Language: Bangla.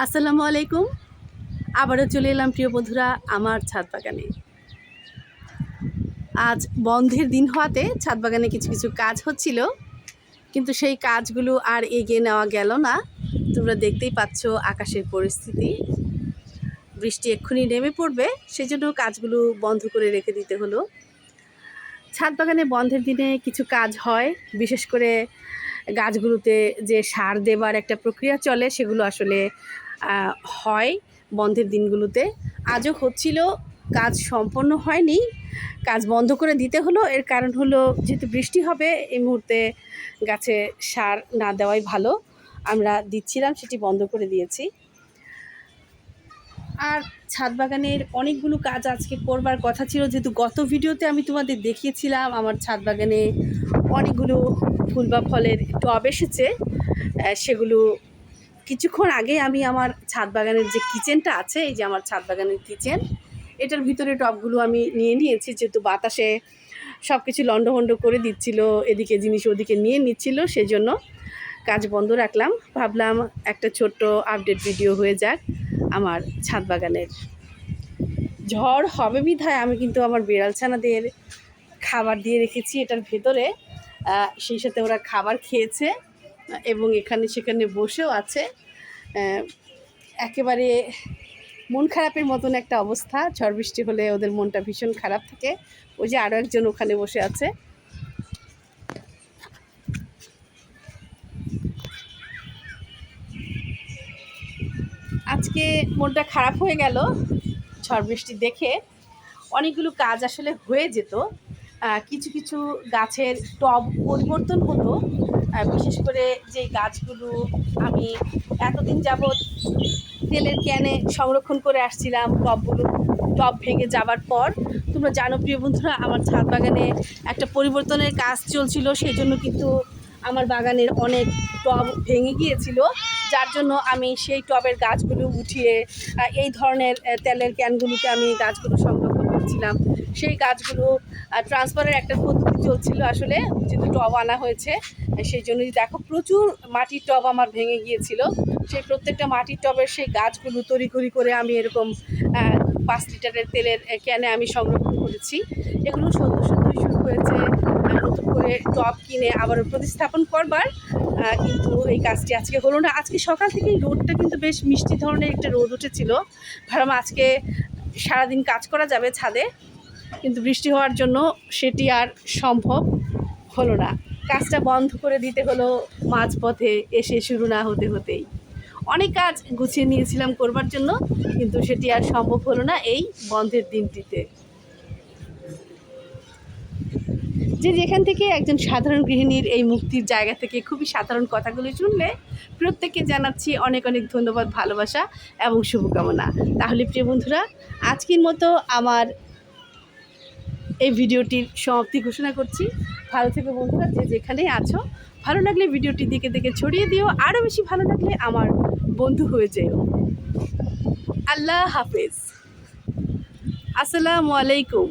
আসসালামু আলাইকুম। আবারও চলে এলাম প্রিয় বন্ধুরা আমার ছাদ বাগানে। আজ বন্ধের দিন হওয়াতে ছাদ বাগানে কিছু কিছু কাজ হচ্ছিল, কিন্তু সেই কাজগুলো আর এগিয়ে নেওয়া গেল না। তোমরা দেখতেই পাচ্ছ আকাশের পরিস্থিতি, বৃষ্টি এক্ষুনি নেমে পড়বে, সেজন্য কাজগুলো বন্ধ করে রেখে দিতে হলো। ছাদ বাগানে বন্ধের দিনে কিছু কাজ হয়, বিশেষ করে গাছগুলোতে যে সার দেবার একটা প্রক্রিয়া চলে সেগুলো আসলে হয় বন্ধের দিনগুলোতে। আজও হচ্ছিল, কাজ সম্পন্ন হয়নি, কাজ বন্ধ করে দিতে হলো। এর কারণ হলো যেহেতু বৃষ্টি হবে এই মুহূর্তে গাছে সার না দেওয়াই ভালো। আমরা দিচ্ছিলাম, সেটি বন্ধ করে দিয়েছি। আর ছাদ বাগানের অনেকগুলো কাজ আজকে করবার কথা ছিল, যেহেতু গত ভিডিওতে আমি তোমাদের দেখিয়েছিলাম আমার ছাদ বাগানে অনেকগুলো ফুল বা ফলের টব এসেছে। সেগুলো কিছুক্ষণ আগে আমি আমার ছাদ বাগানের যে কিচেনটা আছে, এই যে আমার ছাদ বাগানের কিচেন, এটার ভিতরে টবগুলো আমি নিয়ে নিয়েছি, যেহেতু বাতাসে সব কিছু লন্ডভন্ড করে দিচ্ছিল, এদিকে জিনিস ওদিকে নিয়ে নিচ্ছিল, সেজন্য কাজ বন্ধ রাখলাম। ভাবলাম একটা ছোট্ট আপডেট ভিডিও হয়ে যাক আমার ছাদ বাগানের। ঝড় হবে বিধায় আমি কিন্তু আমার বিড়াল ছানাদের খাবার দিয়ে রেখেছি এটার ভেতরে, সেই সাথে ওরা খাবার খেয়েছে এবং এখানে সেখানে বসেও আছে। একেবারে মন খারাপের মতন একটা অবস্থা, ঝড় বৃষ্টি হলে ওদের মনটা ভীষণ খারাপ থাকে। ওই যে আরও একজন ওখানে বসে আছে। আজকে মনটা খারাপ হয়ে গেল ঝড় বৃষ্টি দেখে। অনেকগুলো কাজ আসলে হয়ে যেত, কিছু কিছু গাছের টব পরিবর্তন হতো, বিশেষ করে যে গাছগুলো আমি এতদিন যাবৎ তেলের ক্যানে সংরক্ষণ করে আসছিলাম, টব ভেঙে যাবার পর তোমরা জানো প্রিয় বন্ধুরা, আমার ছাদ বাগানে একটা পরিবর্তনের কাজ চলছিল, সেই জন্য কিন্তু আমার বাগানের অনেক টব ভেঙে গিয়েছিল, যার জন্য আমি সেই টবের গাছগুলো উঠিয়ে এই ধরনের তেলের ক্যানগুলোতে আমি গাছগুলো সংরক্ষণ করছিলাম। সেই গাছগুলো ট্রান্সফারের একটা পদ্ধতি চলছিল আসলে, যেহেতু টব আনা হয়েছে সেই জন্যই দেখো প্রচুর মাটির টব আমার ভেঙে গিয়েছিল। সেই প্রত্যেকটা মাটির টবের সেই গাছগুলো তড়িঘড়ি করে আমি এরকম 5 লিটারের তেলের ক্যানে আমি সংরক্ষণ করেছি। এগুলো সুন্দর সুন্দর শুরু হয়েছে নতুন করে টব কিনে আবারও প্রতিস্থাপন করবার, কিন্তু এই কাজটি আজকে হলো না। আজকে সকাল থেকেই রোদটা কিন্তু বেশ মিষ্টি ধরনের একটা রোদ উঠেছিল, ভাবলাম আজকে সারাদিন কাজ করা যাবে ছাদে, কিন্তু বৃষ্টি হওয়ার জন্য সেটি আর সম্ভব হলো না। কাজটা বন্ধ করে দিতে হলো মাঝপথে এসে, শুরু না হতে হতেই। অনেক কাজ গুছিয়ে নিয়েছিলাম করবার জন্য, কিন্তু সেটি আর সম্ভব হলো না এই বন্ধের দিনটিতে। যেখান থেকে একজন সাধারণ গৃহিণীর এই মুক্তির জায়গা থেকে খুবই সাধারণ কথাগুলি শুনলে প্রত্যেককে জানাচ্ছি অনেক অনেক ধন্যবাদ, ভালোবাসা এবং শুভকামনা। তাহলে প্রিয় বন্ধুরা, আজকের মতো আমার এই ভিডিওটির সমাপ্তি ঘোষণা করছি। ভালো থেকো বন্ধুরা, যে যেখানে আছো। ভালো লাগলে ভিডিওটি দিকে দিকে ছড়িয়ে দিও, আরও বেশি ভালো লাগলে আমার বন্ধু হয়ে যেও। আল্লাহ হাফেজ, আসসালামু আলাইকুম।